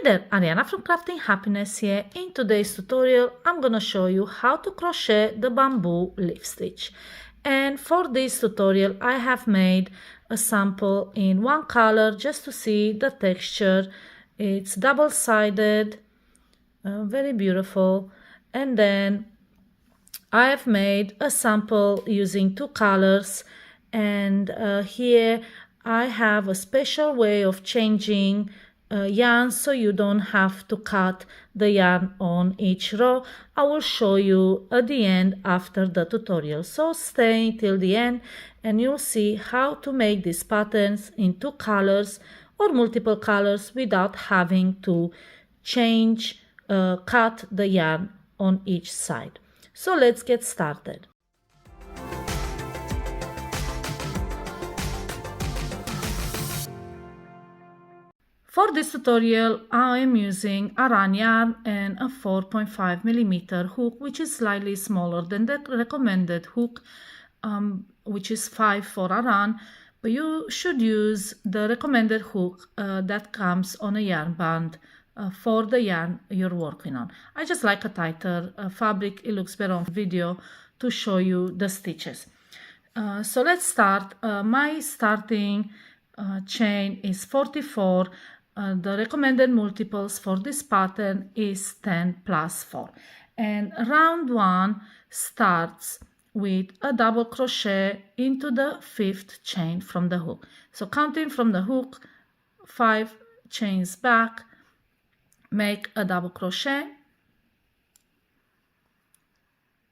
there, Ariana from Crafting Happiness here. In today's tutorial, I'm gonna show you how to crochet the bamboo leaf stitch. And for this tutorial, I have made a sample in one color just to see the texture. It's double-sided, very beautiful. And then I have made a sample using two colors, and here I have a special way of changing yarn so you don't have to cut the yarn on each row. I will show you at the end after the tutorial, so stay till the end and you'll see how to make these patterns in two colors or multiple colors without having to cut the yarn on each side. So let's get started. For this tutorial, I am using Aran yarn and a 4.5mm hook, which is slightly smaller than the recommended hook, which is 5 for Aran, but you should use the recommended hook that comes on a yarn band for the yarn you're working on. I just like a tighter fabric. It looks better on video to show you the stitches. So let's start. My starting chain is 44. The recommended multiples for this pattern is 10 plus 4. And round 1 starts with a double crochet into the 5th chain from the hook. So counting from the hook, 5 chains back, make a double crochet,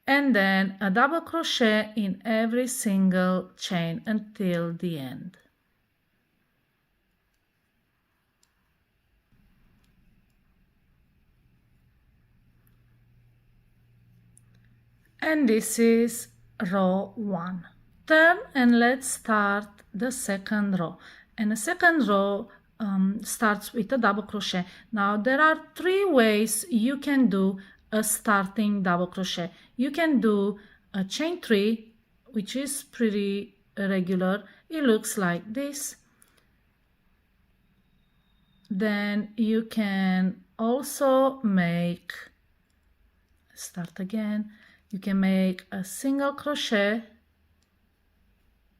and then a double crochet in every single chain until the end. And this is row 1. Turn and let's start the second row. And the second row starts with a double crochet. Now there are 3 ways you can do a starting double crochet. You can do a chain 3, which is pretty regular. It looks like this. Then you can also make, start again, you can make a single crochet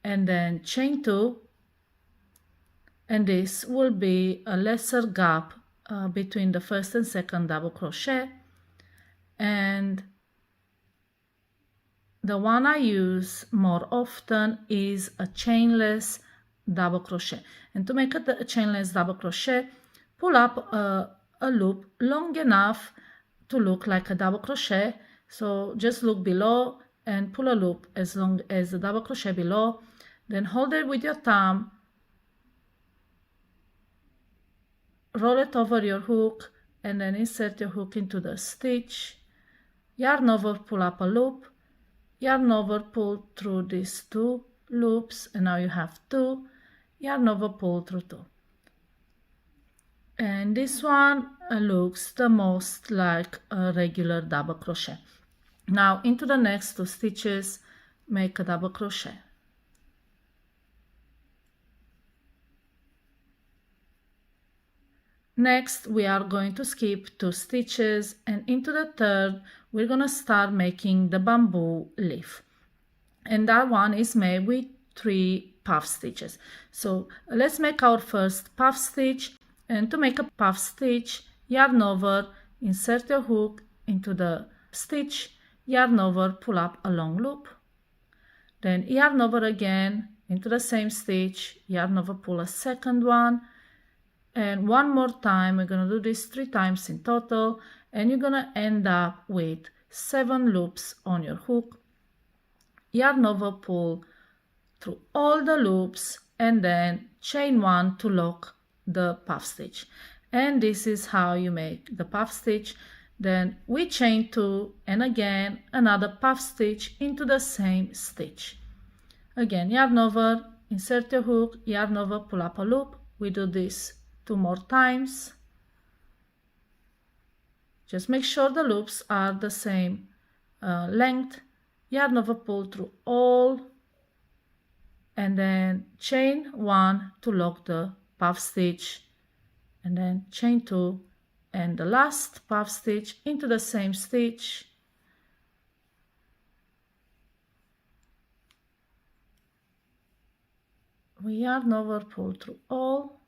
and then chain 2, and this will be a lesser gap between the first and second double crochet. And the one I use more often is a chainless double crochet. And to make a chainless double crochet, pull up a loop long enough to look like a double crochet. So just look below and pull a loop as long as the double crochet below. Then hold it with your thumb, roll it over your hook, and then insert your hook into the stitch. Yarn over, pull up a loop, yarn over, pull through these 2 loops, and now you have 2, yarn over, pull through 2. And this one looks the most like a regular double crochet. Now into the next 2 stitches, make a double crochet. Next, we are going to skip 2 stitches, and into the third, we're going to start making the bamboo leaf. And that one is made with 3 puff stitches. So let's make our first puff stitch. And to make a puff stitch, yarn over, insert your hook into the stitch, yarn over, pull up a long loop. Then yarn over again into the same stitch, yarn over, pull a second one. And one more time, we're going to do this 3 times in total, and you're going to end up with 7 loops on your hook. Yarn over, pull through all the loops, and then chain 1 to lock the puff stitch. And this is how you make the puff stitch. Then we chain 2, and again another puff stitch into the same stitch. Again, yarn over, insert your hook, yarn over, pull up a loop. We do this 2 more times. Just make sure the loops are the same length. Yarn over, pull through all, and then chain 1 to lock the puff stitch, and then chain 2 and the last puff stitch into the same stitch, we yarn over, pull through all,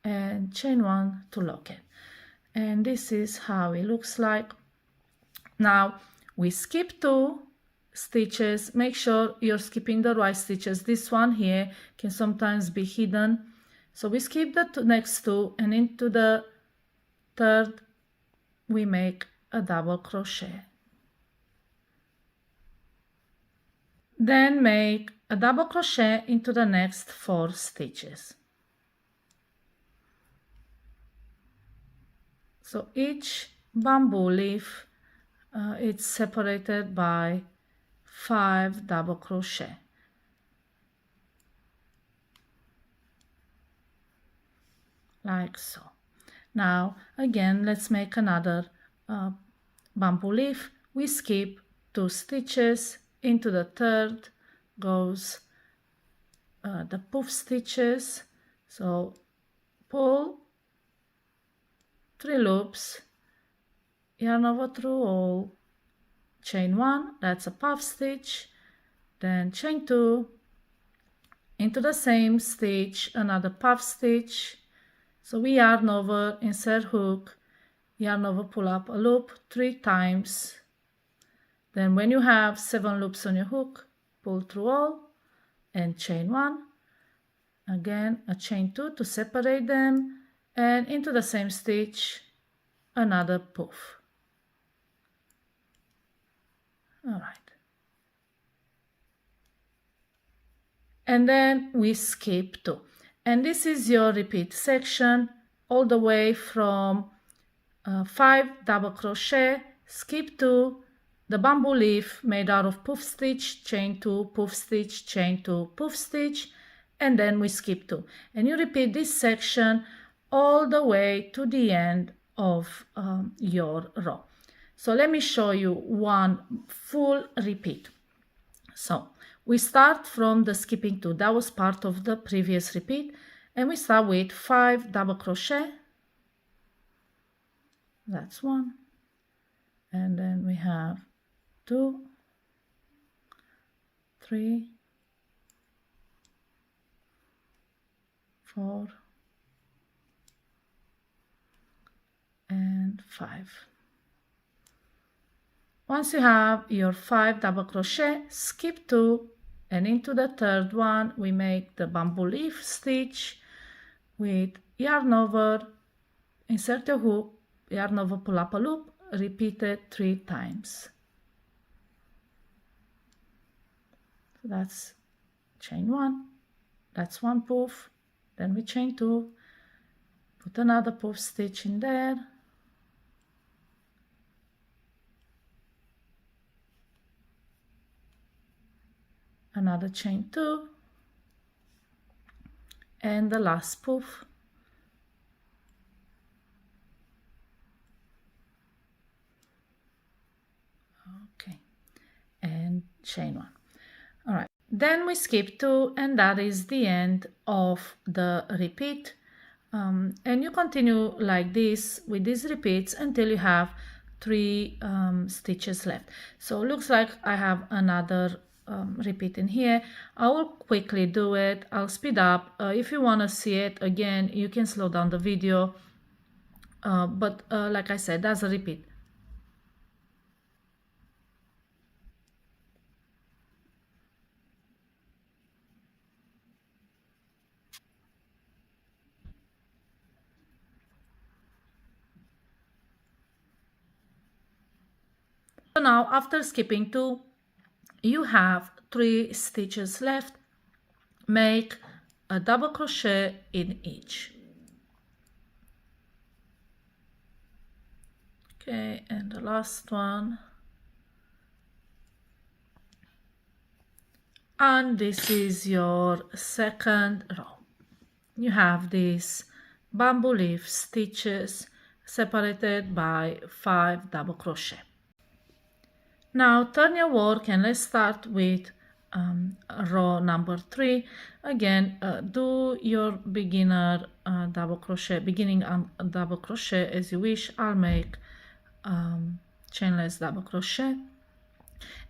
and chain 1 to lock it. And this is how it looks like. Now we skip 2 stitches. Make sure you're skipping the right stitches. This one here can sometimes be hidden, so we skip the next 2, and into the third we make a double crochet. Then make a double crochet into the next 4 stitches. So each bamboo leaf it's separated by 5 double crochet. Like so. Now again, let's make another bamboo leaf. We skip 2 stitches. Into the third goes the puff stitches. So pull 3 loops, yarn over through all, chain 1, that's a puff stitch, then chain 2, into the same stitch, another puff stitch. So we yarn over, insert hook, yarn over, pull up a loop 3 times. Then when you have 7 loops on your hook, pull through all and chain 1. Again, a chain 2 to separate them, and into the same stitch, another puff. All right. And then we skip 2. And this is your repeat section all the way from 5 double crochet, skip 2, the bamboo leaf made out of puff stitch, chain 2, puff stitch, chain 2, puff stitch, and then we skip 2. And you repeat this section all the way to the end of your row. So let me show you one full repeat. So we start from the skipping 2. That was part of the previous repeat, and we start with 5 double crochet. That's 1, and then we have 2, 3, 4, and 5. Once you have your 5 double crochet, skip 2, and into the third one we make the bamboo leaf stitch with yarn over, insert your hook, yarn over, pull up a loop, repeat it 3 times. So that's chain 1, that's 1 puff, then we chain 2, put another puff stitch in there, another chain 2, and the last puff. Okay, and chain 1. All right, then we skip 2, and that is the end of the repeat. And you continue like this with these repeats until you have 3 stitches left. So it looks like I have another repeat in here. I will quickly do it. I'll speed up. If you want to see it again, you can slow down the video. But like I said, that's a repeat. So now after skipping 2, you have 3 stitches left. Make a double crochet in each. Okay, and the last one. And this is your second row. You have these bamboo leaf stitches separated by 5 double crochet. Now turn your work and let's start with row number 3. Again, do your beginner double crochet, beginning double crochet as you wish. I'll make chainless double crochet,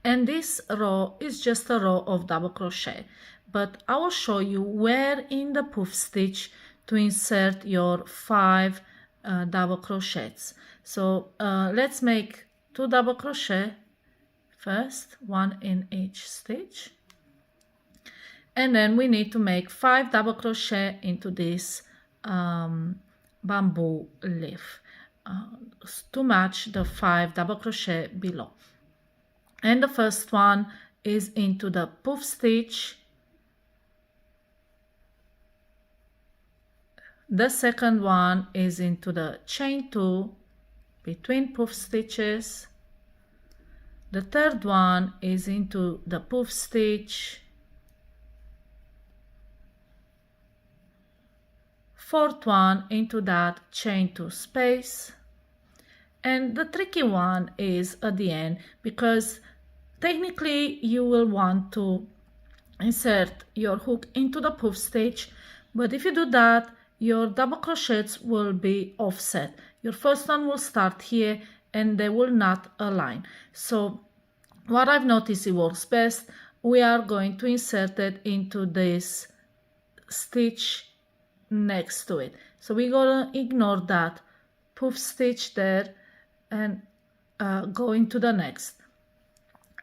and this row is just a row of double crochet, but I will show you where in the poof stitch to insert your 5 double crochets. So let's make 2 double crochet first, 1 in each stitch, and then we need to make 5 double crochet into this bamboo leaf to match the 5 double crochet below. And the first one is into the poof stitch, the second one is into the chain 2 between poof stitches, the third one is into the poof stitch, fourth one into that chain 2 space, and the tricky one is at the end, because technically you will want to insert your hook into the poof stitch, but if you do that, your double crochets will be offset. Your first one will start here and they will not align. So what I've noticed it works best, we are going to insert it into this stitch next to it. So we're gonna ignore that poof stitch there and go into the next.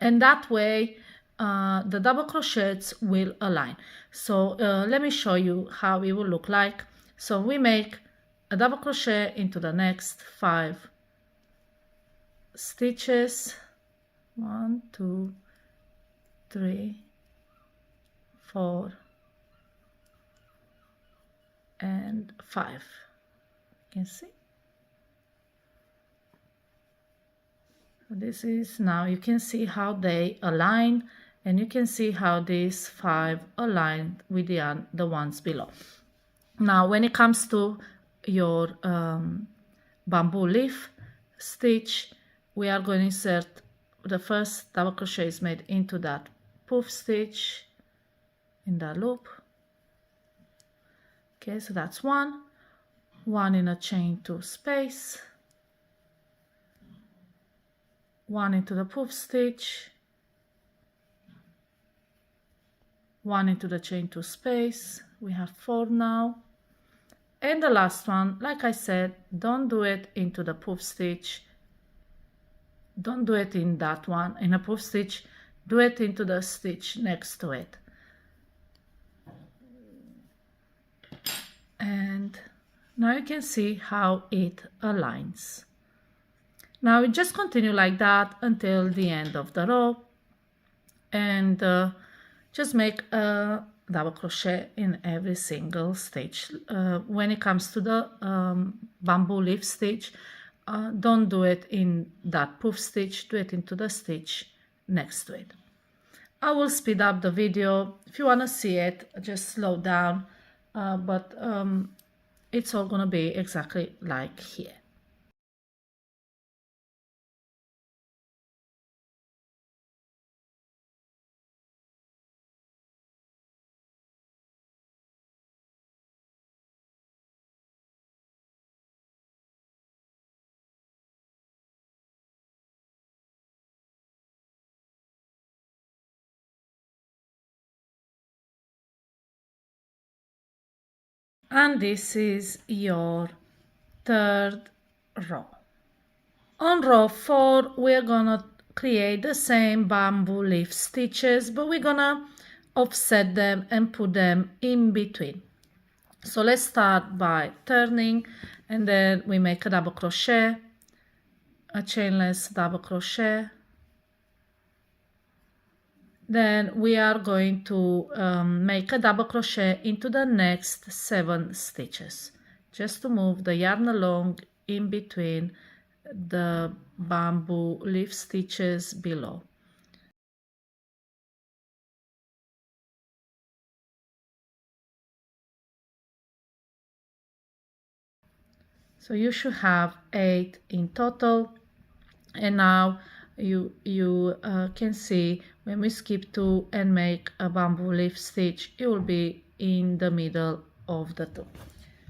And that way the double crochets will align. So let me show you how it will look like. So we make a double crochet into the next 5 stitches, 1, 2, 3, 4, and 5. You can see. This is, now you can see how they align, and you can see how these 5 align with the ones below. Now when it comes to your bamboo leaf stitch, we are going to insert the first double crochet is made into that poof stitch in the loop. Okay, so that's one in a chain 2 space, 1 into the poof stitch, 1 into the chain 2 space. We have 4 now. And the last one, like I said, don't do it into the poof stitch. Don't do it in that one, in a poof stitch. Do it into the stitch next to it. And now you can see how it aligns. Now we just continue like that until the end of the row, and just make a double crochet in every single stitch. When it comes to the bamboo leaf stitch, don't do it in that poof stitch, do it into the stitch next to it. I will speed up the video. If you want to see it, just slow down, but it's all gonna be exactly like here. And this is your third row. On row 4, we're gonna create the same bamboo leaf stitches, but we're gonna offset them and put them in between. So let's start by turning, and then we make a double crochet, a chainless double crochet. Then we are going to make a double crochet into the next 7 stitches, just to move the yarn along in between the bamboo leaf stitches below. So you should have 8 in total, and now you can see when we skip 2 and make a bamboo leaf stitch, it will be in the middle of the 2.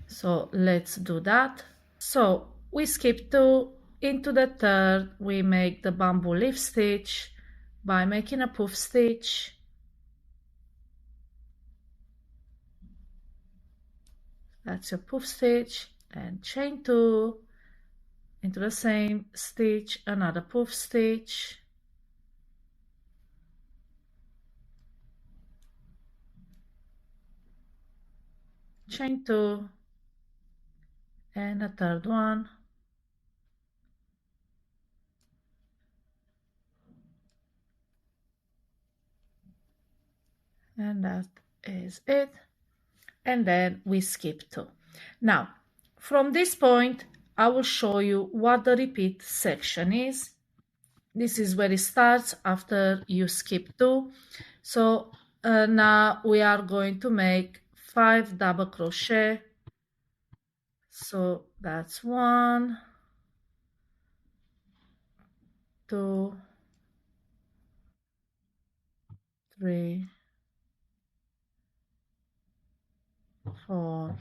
So let's do that. So we skip 2, into the 3rd we make the bamboo leaf stitch by making a puff stitch, that's your puff stitch, and chain 2, into the same stitch another puff stitch, chain 2, and a 3rd one, and that is it. And then we skip 2. Now from this point I will show you what the repeat section is. This is where it starts after you skip 2. So now we are going to make 5 double crochet. So that's 1, 2, 3, 4,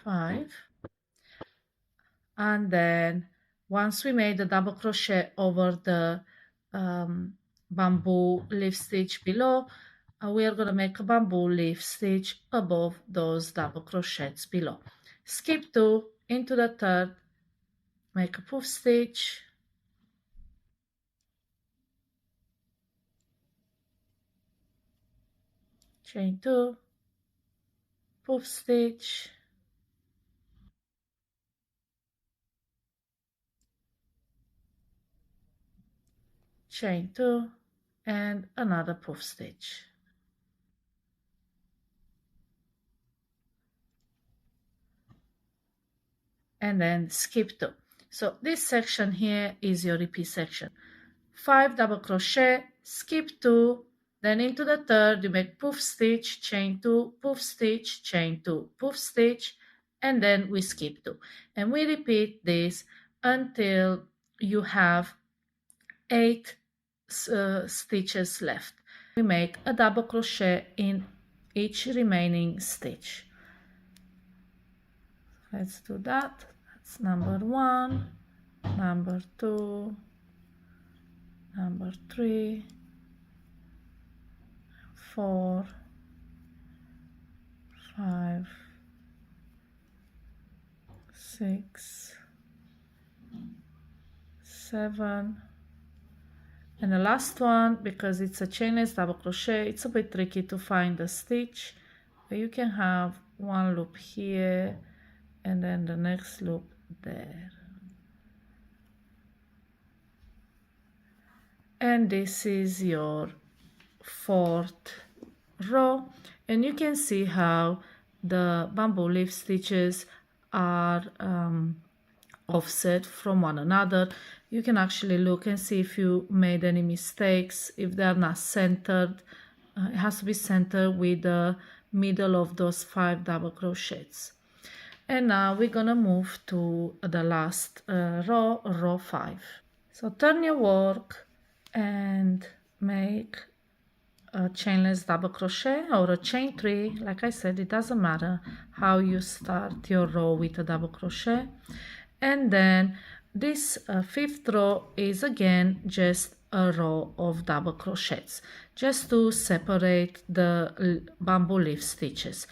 5, and then once we made the double crochet over the bamboo leaf stitch below, we are going to make a bamboo leaf stitch above those double crochets below. Skip 2, into the 3rd, make a puff stitch, chain 2, puff stitch, chain 2, and another puff stitch. And then skip 2. So this section here is your repeat section. 5 double crochet, skip 2, then into the 3rd you make puff stitch, chain 2, puff stitch, chain 2, puff stitch, and then we skip 2. And we repeat this until you have 8 stitches left. We make a double crochet in each remaining stitch. Let's do that. That's number 1, number 2, number 3, 4, 5, 6, 7, and the last one, because it's a chainless double crochet, it's a bit tricky to find the stitch, but you can have one loop here and then the next loop there. And this is your 4th row, and you can see how the bamboo leaf stitches are offset from one another. You can actually look and see if you made any mistakes, if they're not centered. It has to be centered with the middle of those 5 double crochets. And now we're gonna move to the last row, row 5. So turn your work and make a chainless double crochet or a chain 3. Like I said, it doesn't matter how you start your row with a double crochet. And then this 5th row is again just a row of double crochets, just to separate the bamboo leaf stitches.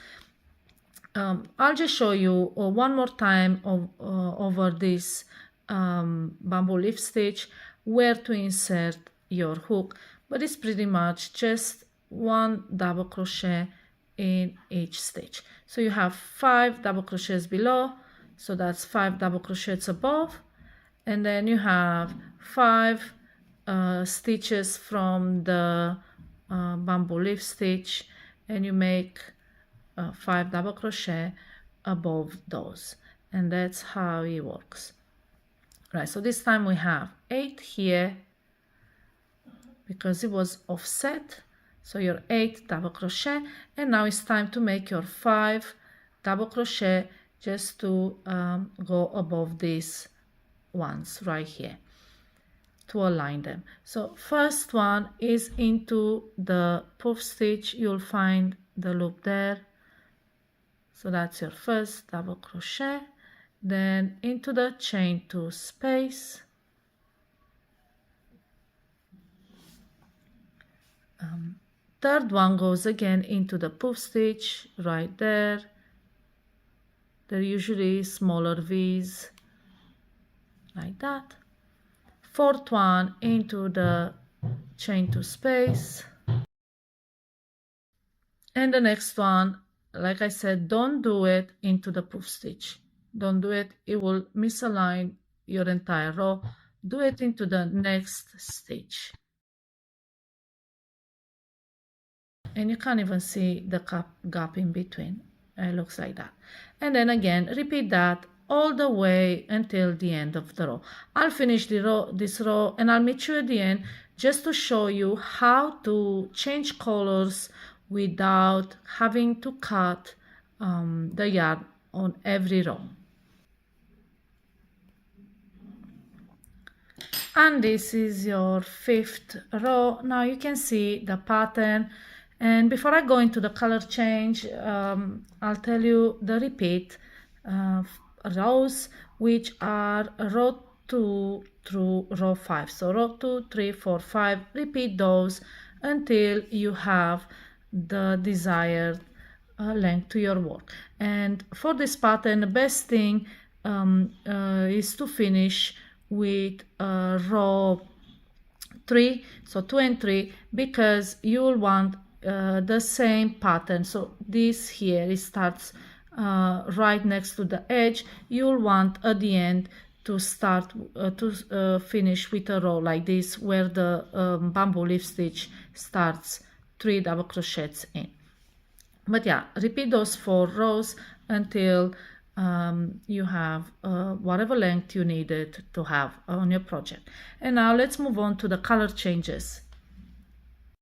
I'll just show you one more time over this bamboo leaf stitch where to insert your hook, but it's pretty much just 1 double crochet in each stitch. So you have 5 double crochets below, so that's 5 double crochets above, and then you have 5 stitches from the bamboo leaf stitch, and you make 5 double crochet above those, and that's how it works. Right, so this time we have 8 here because it was offset, so your 8 double crochet, and now it's time to make your 5 double crochet just to go above these ones right here. to align them. So first one is into the puff stitch. You'll find the loop there. So that's your first double crochet. Then into the chain 2 space. Third one goes again into the puff stitch right there. They're usually smaller V's like that. Fourth one into the chain 2 space. And the next one, like I said, don't do it into the puff stitch. Don't do it, it will misalign your entire row. Do it into the next stitch. And you can't even see the gap in between. It looks like that. And then again, repeat that all the way until the end of the row. I'll finish this row and I'll meet you at the end just to show you how to change colors without having to cut the yarn on every row. And this is your 5th row. Now you can see the pattern. And before I go into the color change, I'll tell you the repeat rows, which are row 2 through row 5. So row 2, 3, 4, 5, repeat those until you have the desired length to your work. And for this pattern, the best thing is to finish with row 3, so 2 and 3, because you'll want the same pattern. So this here, it starts right next to the edge. You'll want at the end to start to finish with a row like this, where the bamboo leaf stitch starts 3 double crochets in. But yeah, repeat those 4 rows until you have whatever length you needed to have on your project. And now let's move on to the color changes.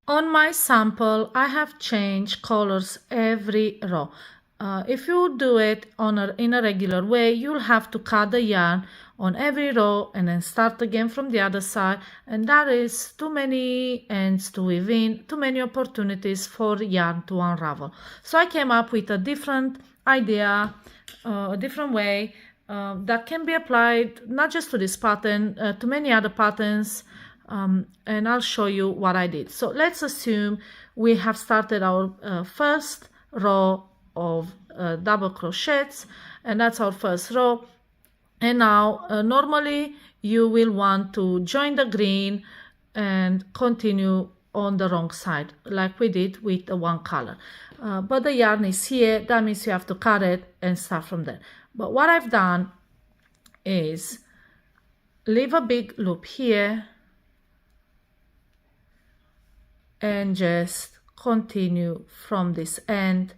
On my sample, I have changed colors every row. If you do it in a regular way, you'll have to cut the yarn on every row and then start again from the other side, and that is too many ends to weave in, too many opportunities for yarn to unravel. So I came up with a different idea, a different way that can be applied not just to this pattern, to many other patterns. And I'll show you what I did. So let's assume we have started our first row of double crochets, and that's our first row. And now normally you will want to join the green and continue on the wrong side like we did with the one color, but the yarn is here. That means you have to cut it and start from there. But what I've done is leave a big loop here and just continue from this end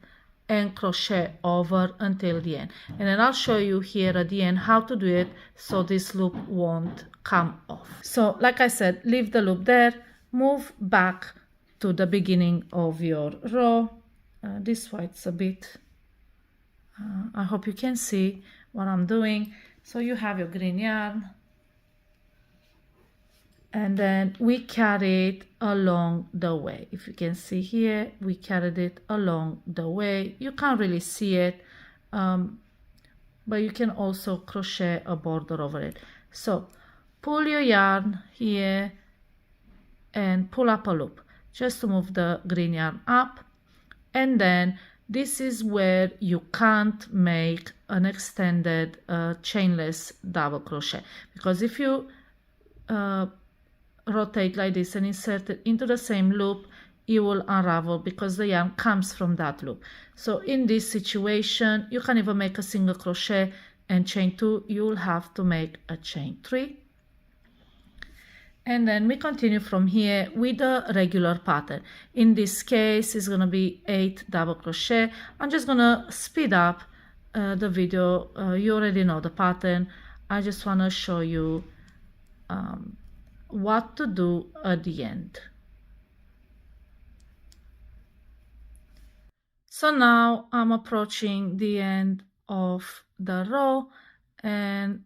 and crochet over until the end. And then I'll show you here at the end how to do it so this loop won't come off. So like I said, leave the loop there, move back to the beginning of your row. This way it's a bit, I hope you can see what I'm doing. So you have your green yarn, and then we carry it along the way. If you can see here, we carried it along the way. You can't really see it, but you can also crochet a border over it. So pull your yarn here and pull up a loop just to move the green yarn up, and then this is where you can't make an extended chainless double crochet, because if you rotate like this and insert it into the same loop, it will unravel because the yarn comes from that loop. So in this situation, you can't even make a single crochet and chain 2, you will have to make a chain 3. And then we continue from here with a regular pattern. In this case, it's going to be 8 double crochet. I'm just going to speed up the video. You already know the pattern. I just want to show you what to do at the end. So now I'm approaching the end of the row, and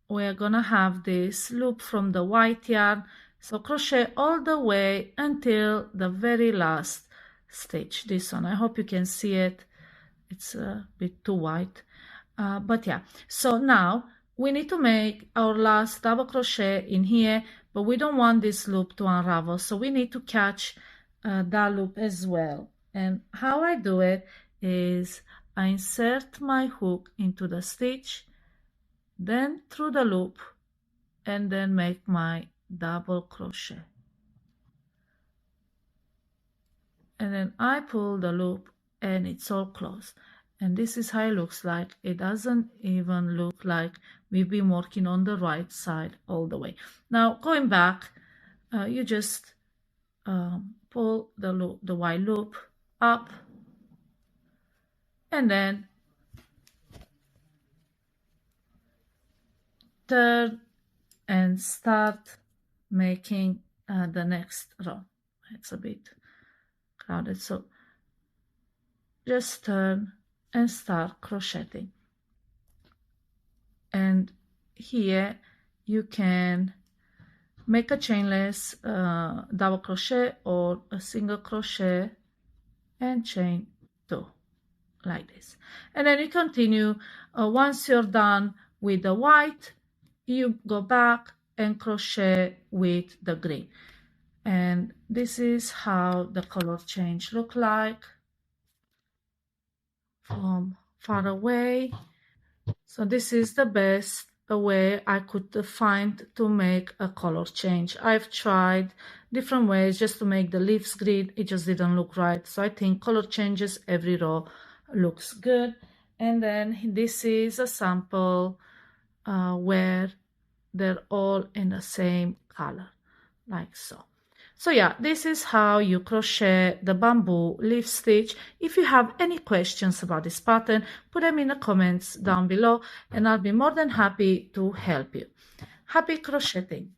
we're gonna have this loop from the white yarn, so crochet all the way until the very last stitch. This one, I hope you can see it. It's a bit too white, but yeah. So now we need to make our last double crochet in here, but we don't want this loop to unravel, so we need to catch that loop as well. And how I do it is I insert my hook into the stitch, then through the loop, and then make my double crochet, and then I pull the loop and it's all closed. And this is how it looks like. It doesn't even look like we've been working on the right side all the way. Now going back, you just pull the loop, the white loop up, and then turn and start making the next row. It's a bit crowded, so just turn and start crocheting. And here you can make a chainless double crochet or a single crochet and chain 2 like this. And then you continue. Once you're done with the white, you go back and crochet with the green. And this is how the color change look like from far away. So this is the best way I could find to make a color change. I've tried different ways just to make the leaves green. It just didn't look right. So I think color changes every row looks good. And then this is a sample where they're all in the same color, like so. So yeah, this is how you crochet the bamboo leaf stitch. If you have any questions about this pattern, put them in the comments down below and I'll be more than happy to help you. Happy crocheting!